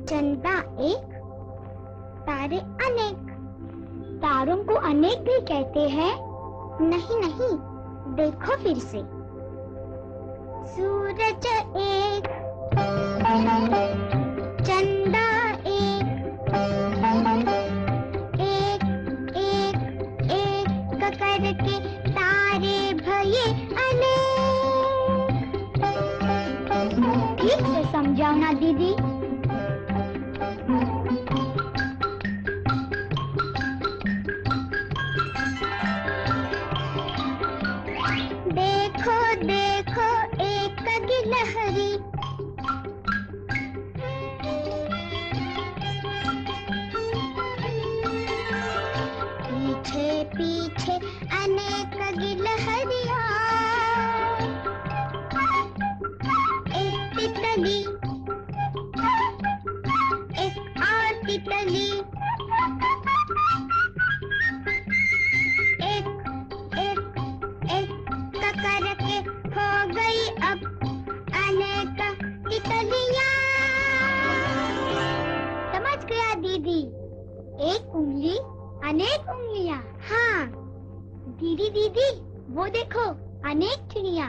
चंदा एक, तारे अनेक। तारों को अनेक भी कहते हैं? नहीं नहीं, देखो फिर से। सूरज एक, चंदा एक, एक एक एक करके तारे भये अनेक। ठीक से समझाओ ना दीदी। देखो देखो एक गिलहरी, पीछे पीछे अनेक गिलहरियाँ। एक तितली, एक और तितली, एक करके हो गई अब अनेक तितलियाँ। समझ गया दीदी? एक उंगली अनेक उंगलियाँ। हाँ दीदी दीदी, वो देखो अनेक चिड़िया।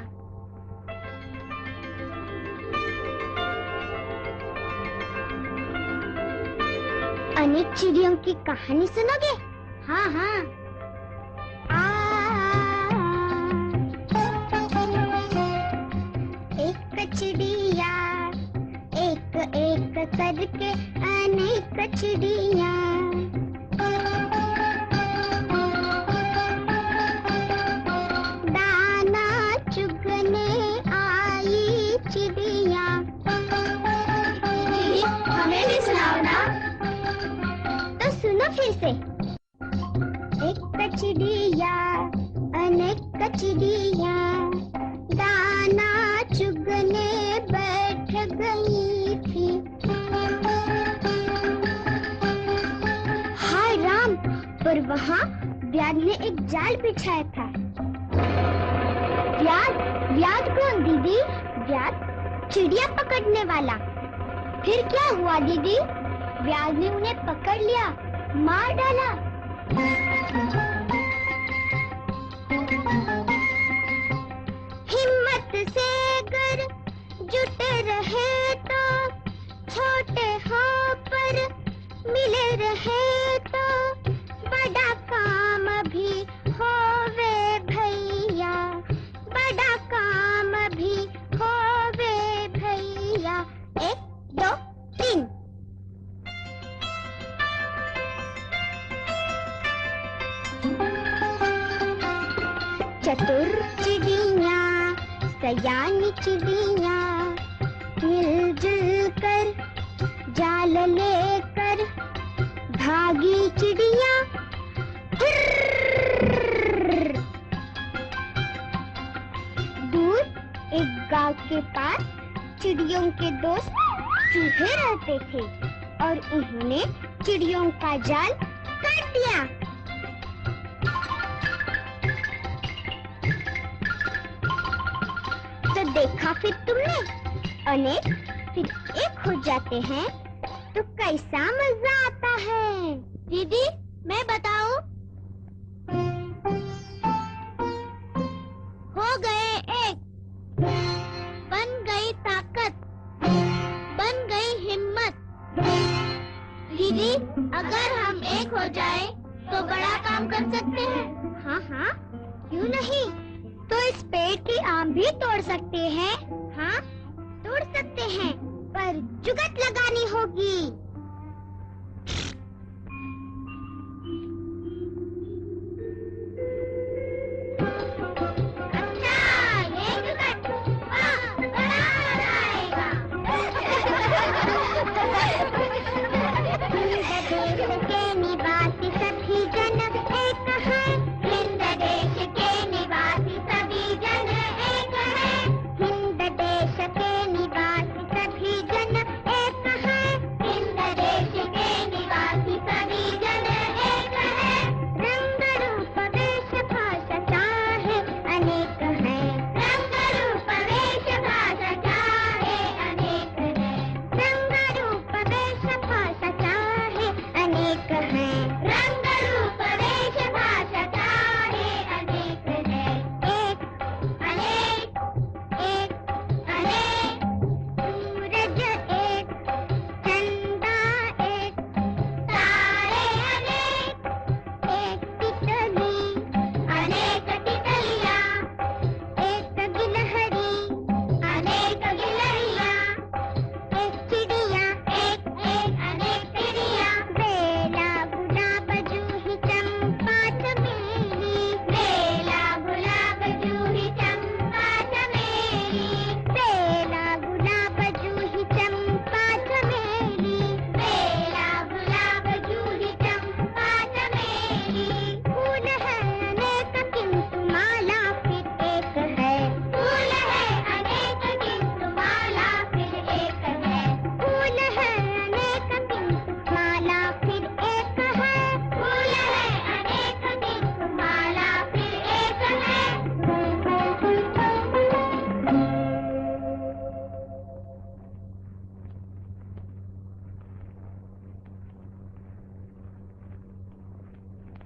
अनेक चिड़ियों की कहानी सुनोगे? हाँ हाँ। एक चिड़िया, एक एक करके अनेक चिड़िया। दाना चुगने आई चिड़िया। हमें भी सुनाओ ना। तो सुनो फिर से। एक चिड़िया, अनेक चिड़िया, दाना चुगने बैठ गई थी। हाय राम, पर वहाँ व्याध ने एक जाल बिछाया था। व्याध? व्याध कौन दीदी? व्याध चिड़िया पकड़ने वाला। फिर क्या हुआ दीदी? व्याध ने उन्हें पकड़ लिया, मार डाला। हिम्मत से अगर जुटे रहे तो, छोटे हो पर मिले रहे तो, बड़ा काम भी होवे भैया, बड़ा काम भी होवे भैया। एक दो तीन। चतुर चिड़िया, सयानी चिड़िया, मिलजुल कर जाल लेकर भागी चिड़िया। दूर एक गांव के पास चिड़ियों के दोस्त चूहे रहते थे और उन्होंने चिड़ियों का जाल काट दिया। तो देखा फिर तुमने, अनेक फिर एक हो जाते हैं तो कैसा मजा आता है। दीदी मैं बताऊं? हो गए एक, बन गई ताकत, बन गई हिम्मत। दीदी अगर हम एक हो जाए तो बड़ा काम कर सकते हैं। हाँ हाँ, क्यों नहीं? तो इस पेड़ की आम भी तोड़ सकते हैं। हाँ तोड़ सकते हैं, पर जुगत लगानी होगी।